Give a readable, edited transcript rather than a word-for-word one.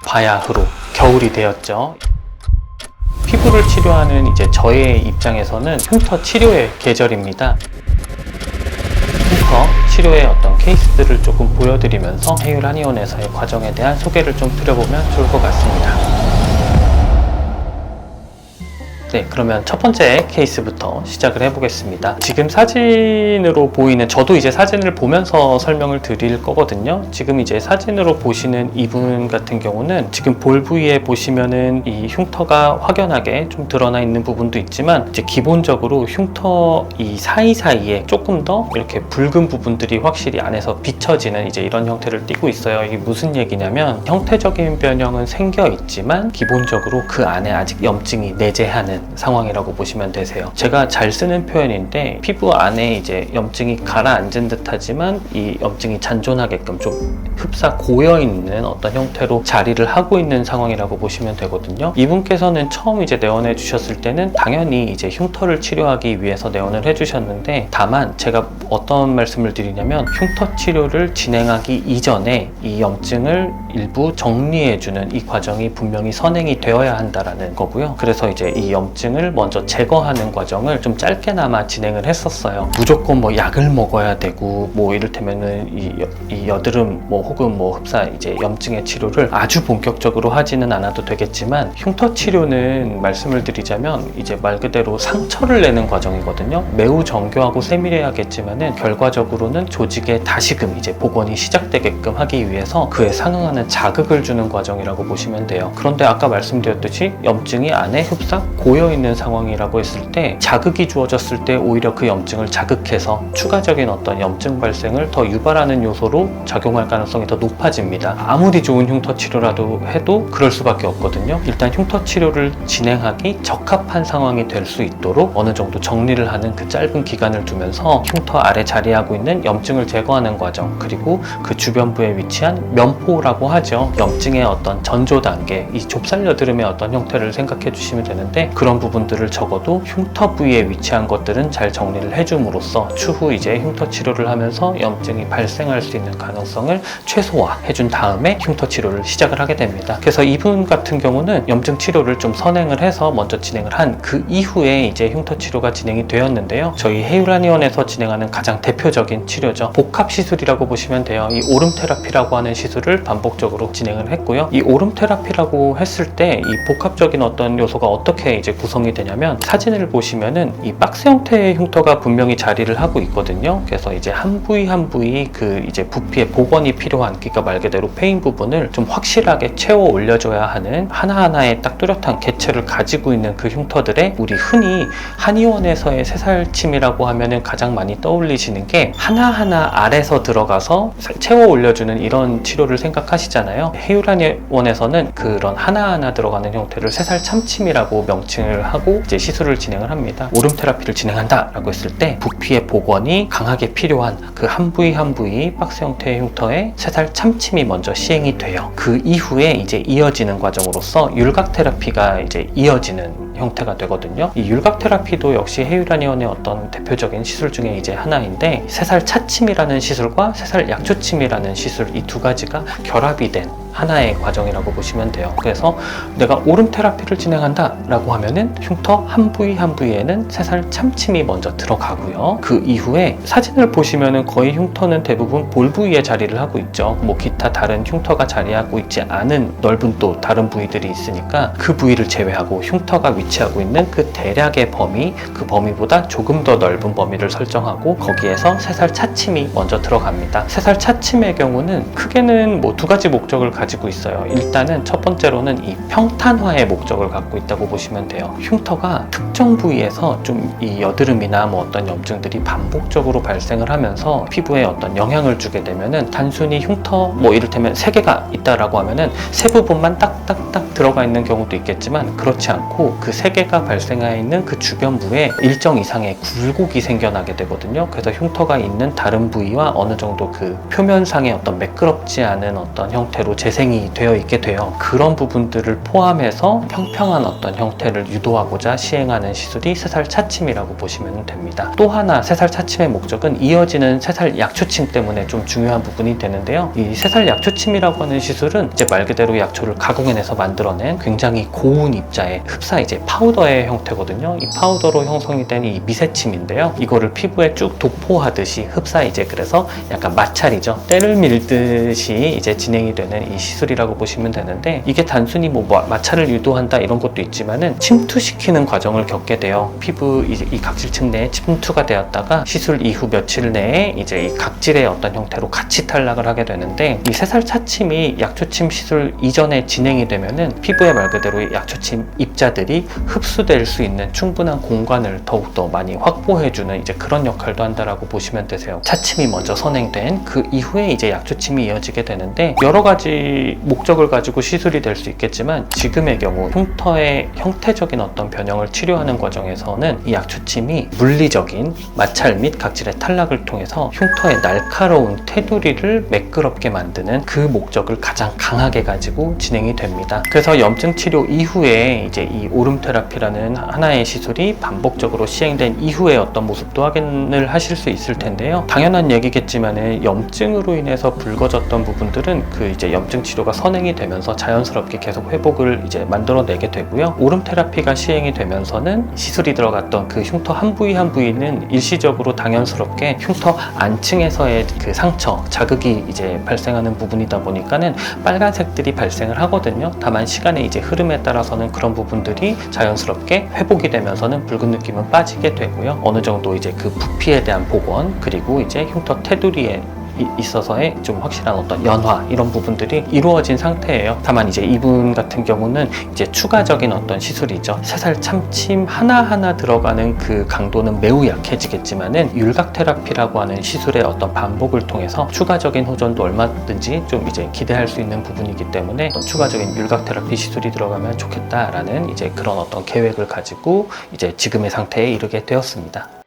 바야흐로 겨울이 되었죠. 피부를 치료하는 이제 저의 입장에서는 흉터 치료의 계절입니다. 흉터 치료의 어떤 케이스들을 조금 보여드리면서 해율 한의원에서의 과정에 대한 소개를 좀 드려보면 좋을 것 같습니다. 네, 그러면 첫 번째 케이스부터 시작을 해보겠습니다. 지금 사진으로 보이는, 저도 이제 사진을 보면서 설명을 드릴 거거든요. 지금 이제 사진으로 보시는 이분 같은 경우는 지금 볼 부위에 보시면은 이 흉터가 확연하게 좀 드러나 있는 부분도 있지만, 이제 기본적으로 흉터 이 사이사이에 조금 더 이렇게 붉은 부분들이 확실히 안에서 비춰지는 이제 이런 형태를 띠고 있어요. 이게 무슨 얘기냐면, 형태적인 변형은 생겨 있지만 기본적으로 그 안에 아직 염증이 내재하는 상황이라고 보시면 되세요. 제가 잘 쓰는 표현인데, 피부 안에 이제 염증이 가라앉은 듯 하지만 이 염증이 잔존하게끔 좀 흡사 고여있는 어떤 형태로 자리를 하고 있는 상황이라고 보시면 되거든요. 이분께서는 처음 이제 내원해 주셨을 때는 당연히 이제 흉터를 치료하기 위해서 내원을 해 주셨는데, 다만 제가 어떤 말씀을 드리냐면, 흉터 치료를 진행하기 이전에 이 염증을 일부 정리해 주는 이 과정이 분명히 선행이 되어야 한다라는 거고요. 그래서 이제 이 염증을 먼저 제거하는 과정을 좀 짧게나마 진행을 했었어요. 무조건 뭐 약을 먹어야 되고, 뭐 이를테면은 이 여드름 뭐 혹은 뭐 흡사 이제 염증의 치료를 아주 본격적으로 하지는 않아도 되겠지만, 흉터 치료는 말씀을 드리자면 이제 말 그대로 상처를 내는 과정이거든요. 매우 정교하고 세밀해야겠지만은 결과적으로는 조직에 다시금 이제 복원이 시작되게끔 하기 위해서 그에 상응하는 자극을 주는 과정이라고 보시면 돼요. 그런데 아까 말씀드렸듯이 염증이 안에 흡사 고여있는 상황이라고 했을 때, 자극이 주어졌을 때 오히려 그 염증을 자극해서 추가적인 어떤 염증 발생을 더 유발하는 요소로 작용할 가능성이 더 높아집니다. 아무리 좋은 흉터 치료라도 해도 그럴 수밖에 없거든요. 일단 흉터 치료를 진행하기 적합한 상황이 될 수 있도록 어느 정도 정리를 하는 그 짧은 기간을 두면서 흉터 아래 자리하고 있는 염증을 제거하는 과정, 그리고 그 주변부에 위치한 면포라고 하죠. 염증의 어떤 전조 단계, 이 좁쌀 여드름의 어떤 형태를 생각해 주시면 되는데, 그런 부분들을 적어도 흉터 부위에 위치한 것들은 잘 정리를 해줌으로써 추후 이제 흉터 치료를 하면서 염증이 발생할 수 있는 가능성을 최소화해 준 다음에 흉터 치료를 시작을 하게 됩니다. 그래서 이분 같은 경우는 염증 치료를 좀 선행을 해서 먼저 진행을 한 그 이후에 이제 흉터 치료가 진행이 되었는데요. 저희 해율 한의원에서 진행하는 가장 대표적인 치료죠. 복합 시술이라고 보시면 돼요. 이 오름 테라피라고 하는 시술을 반복적으로 진행을 했고요. 이 오름 테라피라고 했을 때 이 복합적인 어떤 요소가 어떻게 이제 구성이 되냐면, 사진을 보시면은 이 박스 형태의 흉터가 분명히 자리를 하고 있거든요. 그래서 이제 한 부위 한 부위 그 이제 부피의 복원이 필요한, 그러니까 말 그대로 패인 부분을 좀 확실하게 채워 올려줘야 하는 하나하나의 딱 뚜렷한 개체를 가지고 있는 그 흉터들에, 우리 흔히 한의원에서의 새살침이라고 하면은 가장 많이 떠올리시는 게 하나하나 알에서 들어가서 채워 올려주는 이런 치료를 생각하시잖아요. 해율 한의원에서는 그런 하나하나 들어가는 형태를 새살 참침이라고 명칭을 하고 이제 시술을 진행을 합니다. 오름 테라피를 진행한다 라고 했을 때, 부피의 복원이 강하게 필요한 그 한 부위 한 부위 박스 형태의 흉터에 새살 참침이 먼저 시행이 돼요. 그 이후에 이제 이어지는 과정으로서 율각 테라피가 이제 이어지는 형태가 되거든요. 이 율각 테라피도 역시 해율 한의원의 어떤 대표적인 시술 중에 이제 하나인데, 새살 차침이라는 시술과 새살 약초침이라는 시술, 이 두 가지가 결합이 된 하나의 과정이라고 보시면 돼요. 그래서 내가 오름 테라피를 진행한다 라고 하면은 흉터 한 부위 한 부위에는 새살 참침이 먼저 들어가고요. 그 이후에 사진을 보시면은 거의 흉터는 대부분 볼 부위에 자리를 하고 있죠. 뭐 기타 다른 흉터가 자리하고 있지 않은 넓은 또 다른 부위들이 있으니까, 그 부위를 제외하고 흉터가 위치하고 있는 그 대략의 범위, 그 범위보다 조금 더 넓은 범위를 설정하고 거기에서 새살 차침이 먼저 들어갑니다. 새살 차침의 경우는 크게는 뭐 두 가지 목적을 가지고 있어요. 일단은 첫 번째로는 이 평탄화의 목적을 갖고 있다고 보시면 돼요. 흉터가 특정 부위에서 좀 이 여드름이나 뭐 어떤 염증들이 반복적으로 발생을 하면서 피부에 어떤 영향을 주게 되면은, 단순히 흉터 뭐 이를테면 3개가 있다라고 하면은 세 부분만 딱딱딱 들어가 있는 경우도 있겠지만, 그렇지 않고 그 세개가 발생해 있는 그 주변부에 일정 이상의 굴곡이 생겨나게 되거든요. 그래서 흉터가 있는 다른 부위와 어느 정도 그 표면상의 어떤 매끄럽지 않은 어떤 형태로 재생이 되어 있게 돼요. 그런 부분들을 포함해서 평평한 어떤 형태를 유도하고자 시행하는 시술이 새살 차침이라고 보시면 됩니다. 또 하나 새살 차침의 목적은 이어지는 새살 약초침 때문에 좀 중요한 부분이 되는데요. 이 새살 약초침이라고 하는 시술은 이제 말 그대로 약초를 가공해내서 만들어낸 굉장히 고운 입자의 흡사 이제 파우더의 형태거든요. 이 파우더로 형성이 된 이 미세침인데요. 이거를 피부에 쭉 도포하듯이 흡사 이제 그래서 약간 마찰이죠. 때를 밀듯이 이제 진행이 되는 이 시술이라고 보시면 되는데, 이게 단순히 뭐 마찰을 유도한다 이런 것도 있지만은 침투시키는 과정을 겪게 돼요. 피부 이 각질층 내에 침투가 되었다가 시술 이후 며칠 내에 이제 이 각질의 어떤 형태로 같이 탈락을 하게 되는데, 이 새살 차침이 약초침 시술 이전에 진행이 되면은 피부에 말 그대로 약초침 입자들이 흡수될 수 있는 충분한 공간을 더욱더 많이 확보해주는 이제 그런 역할도 한다라고 보시면 되세요. 차침이 먼저 선행된 그 이후에 이제 약초침이 이어지게 되는데, 여러 가지 목적을 가지고 시술이 될 수 있겠지만 지금의 경우 흉터의 형태적인 어떤 변형을 치료하는 과정에서는 이 약초침이 물리적인 마찰 및 각질의 탈락을 통해서 흉터의 날카로운 테두리를 매끄럽게 만드는 그 목적을 가장 강하게 가지고 진행이 됩니다. 그래서 염증 치료 이후에 이제 이 오름 테라피라는 하나의 시술이 반복적으로 시행된 이후에 어떤 모습도 확인을 하실 수 있을 텐데요. 당연한 얘기겠지만은 염증으로 인해서 붉어졌던 부분들은 그 이제 염증 치료가 선행이 되면서 자연스럽게 계속 회복을 이제 만들어내게 되고요. 오름 테라피가 시행이 되면서는 시술이 들어갔던 그 흉터 한 부위 한 부위는 일시적으로 당연스럽게 흉터 안층에서의 그 상처, 자극이 이제 발생하는 부분이다 보니까는 빨간색들이 발생을 하거든요. 다만 시간의 이제 흐름에 따라서는 그런 부분들이 자연스럽게 회복이 되면서는 붉은 느낌은 빠지게 되고요. 어느 정도 이제 그 부피에 대한 복원, 그리고 이제 흉터 테두리에 있어서의 좀 확실한 어떤 연화, 이런 부분들이 이루어진 상태예요. 다만 이제 이분 같은 경우는 이제 추가적인 어떤 시술이죠. 새살 참침 하나하나 들어가는 그 강도는 매우 약해지겠지만은 율각 테라피라고 하는 시술의 어떤 반복을 통해서 추가적인 호전도 얼마든지 좀 이제 기대할 수 있는 부분이기 때문에 어떤 추가적인 율각 테라피 시술이 들어가면 좋겠다라는 이제 그런 어떤 계획을 가지고 이제 지금의 상태에 이르게 되었습니다.